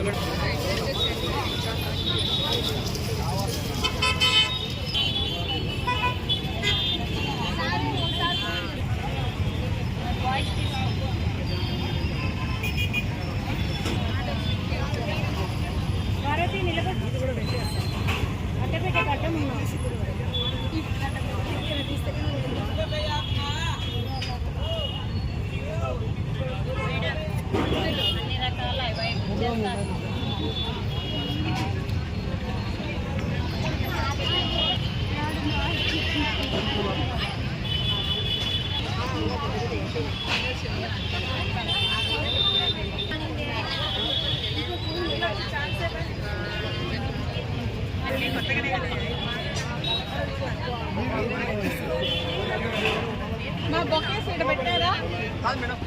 మా బొకేస్ ఇక్కడ పెట్టారా? మేడం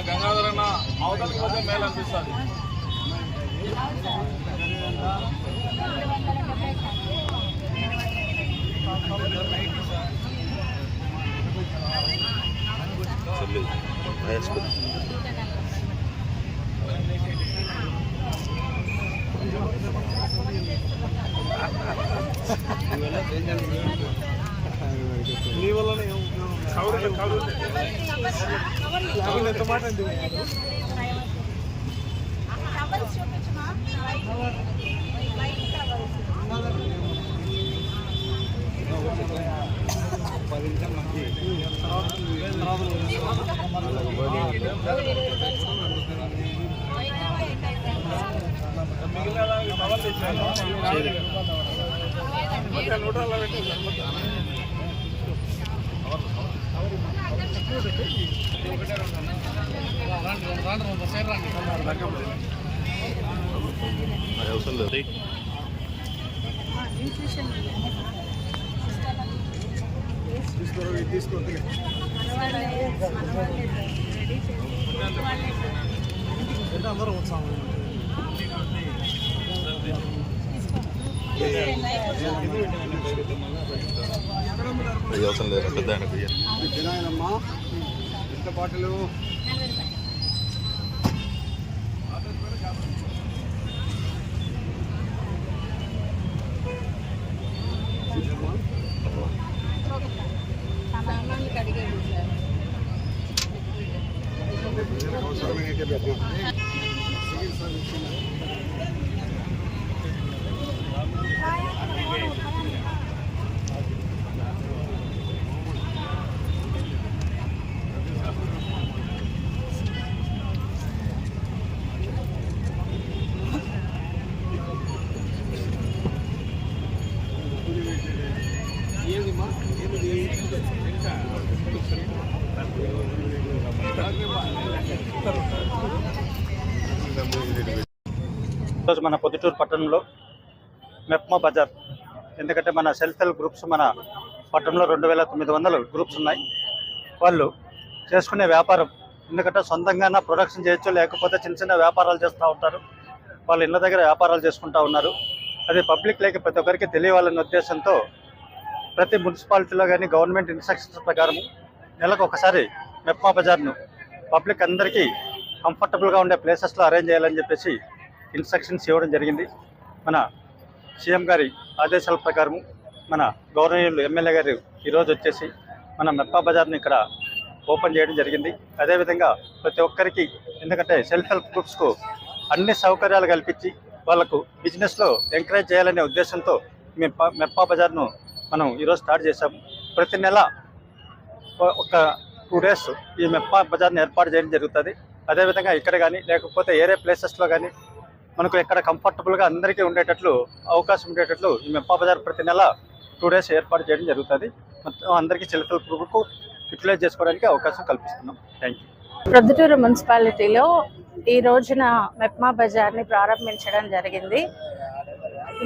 గంగాధర అన్న అవతలకి పోతే మేలు అనిపిస్తుంది. నీ వల్లనే ఎంత మాట అవసరం లేదు. తీసుకోండి అందరూ వచ్చాము. అవసరం లేదు. పెద్ద జనాయనమ్మా ఎంత పాటలు ఈరోజు మన పొద్దుటూరు పట్టణంలో మెప్మా బజార్, ఎందుకంటే మన సెల్ఫ్ హెల్ప్ గ్రూప్స్ మన పట్టణంలో 2900 గ్రూప్స్ ఉన్నాయి. వాళ్ళు చేసుకునే వ్యాపారం, ఎందుకంటే సొంతంగా ప్రొడక్షన్ చేయొచ్చు, లేకపోతే చిన్న చిన్న వ్యాపారాలు చేస్తూ ఉంటారు. వాళ్ళు ఇళ్ళ దగ్గర వ్యాపారాలు చేసుకుంటూ ఉన్నారు. అది పబ్లిక్ లేక ప్రతి ఒక్కరికి తెలియాలనే ఉద్దేశంతో ప్రతి మున్సిపాలిటీలో కానీ గవర్నమెంట్ ఇన్స్ట్రక్షన్స్ ప్రకారం నెలకు ఒకసారి మెప్మా బజార్ను పబ్లిక్ అందరికీ కంఫర్టబుల్గా ఉండే ప్లేసెస్లో అరేంజ్ చేయాలని చెప్పేసి ఇన్స్ట్రక్షన్స్ ఇవ్వడం జరిగింది. మన సీఎం గారి ఆదేశాల ప్రకారం మన గవర్నర్ ఎమ్మెల్యే గారు ఈరోజు వచ్చేసి మన మెప్మా బజార్ని ఇక్కడ ఓపెన్ చేయడం జరిగింది. అదేవిధంగా ప్రతి ఒక్కరికి, ఎందుకంటే సెల్ఫ్ హెల్ప్ గ్రూప్స్కు అన్ని సౌకర్యాలు కల్పించి వాళ్లకు బిజినెస్లో ఎంకరేజ్ చేయాలనే ఉద్దేశంతో మేము మెప్మా బజార్ను మనం ఈరోజు స్టార్ట్ చేశాము. ప్రతి నెల ఒక 2 days ఈ మెప్మా బజార్ని ఏర్పాటు చేయడం జరుగుతుంది. అదేవిధంగా ఇక్కడ కానీ లేకపోతే ఏరే ప్లేసెస్లో కానీ మనకు ఎక్కడ కంఫర్టబుల్గా అందరికీ ఉండేటట్లు అవకాశం ఉండేటట్లు ఈ మెప్మా బజార్ ప్రతి నెల 2 days ఏర్పాటు చేయడం జరుగుతుంది. మొత్తం అందరికీ సెల్ఫ్ హెల్ప్ గ్రూప్కు యూటిలైజ్ చేసుకోవడానికి అవకాశం కల్పిస్తున్నాం. Thank you. ప్రొద్దుటూరు మున్సిపాలిటీలో ఈ రోజున మెప్మా బజార్ని ప్రారంభించడం జరిగింది.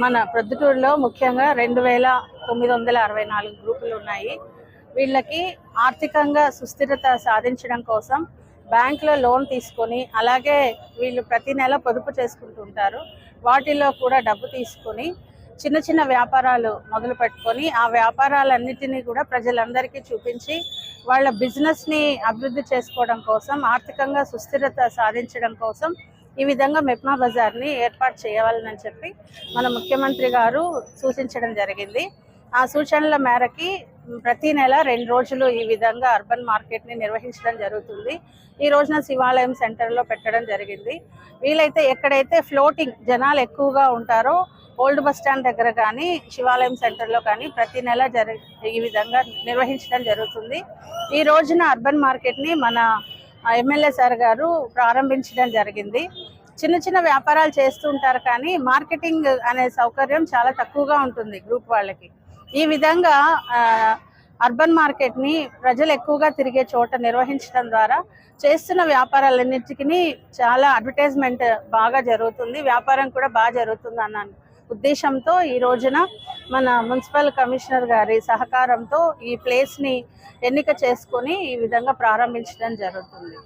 మన ప్రొద్దుటూరులో ముఖ్యంగా 2964 గ్రూపులు ఉన్నాయి. వీళ్ళకి ఆర్థికంగా సుస్థిరత సాధించడం కోసం బ్యాంకులో లోన్ తీసుకొని, అలాగే వీళ్ళు ప్రతి నెల పొదుపు చేసుకుంటుంటారు. వాటిలో కూడా డబ్బు తీసుకొని చిన్న చిన్న వ్యాపారాలు మొదలు పెట్టుకొని ఆ వ్యాపారాలన్నిటినీ కూడా ప్రజలందరికీ చూపించి వాళ్ళ బిజినెస్ని అభివృద్ధి చేసుకోవడం కోసం, ఆర్థికంగా సుస్థిరత సాధించడం కోసం ఈ విధంగా మెప్మా బజార్ని ఏర్పాటు చేయాలని చెప్పి మన ముఖ్యమంత్రి గారు సూచించడం జరిగింది. ఆ సూచనల మేరకి ప్రతి నెల 2 రోజులు ఈ విధంగా అర్బన్ మార్కెట్ని నిర్వహించడం జరుగుతుంది. ఈ రోజున శివాలయం సెంటర్లో పెట్టడం జరిగింది. వీలైతే ఎక్కడైతే ఫ్లోటింగ్ జనాలు ఎక్కువగా ఉంటారో ఓల్డ్ బస్ స్టాండ్ దగ్గర కానీ శివాలయం సెంటర్లో కానీ ప్రతి నెల ఈ విధంగా నిర్వహించడం జరుగుతుంది. ఈ రోజున అర్బన్ మార్కెట్ని మన ఎమ్మెల్యే సార్ గారు ప్రారంభించడం జరిగింది. చిన్న చిన్న వ్యాపారాలు చేస్తూ ఉంటారు కానీ మార్కెటింగ్ అనే సౌకర్యం చాలా తక్కువగా ఉంటుంది గ్రూప్ వాళ్ళకి. ఈ విధంగా అర్బన్ మార్కెట్ని ప్రజలు ఎక్కువగా తిరిగే చోట నిర్వహించడం ద్వారా చేస్తున్న వ్యాపారాలన్నిటికీ చాలా అడ్వర్టైజ్మెంట్ బాగా జరుగుతుంది, వ్యాపారం కూడా బాగా జరుగుతుంది అన్న ఉద్దేశంతో ఈ రోజున మన మున్సిపల్ కమిషనర్ గారి సహకారంతో ఈ ప్లేస్ని ఎన్నిక చేసుకొని ఈ విధంగా ప్రారంభించడం జరుగుతుంది.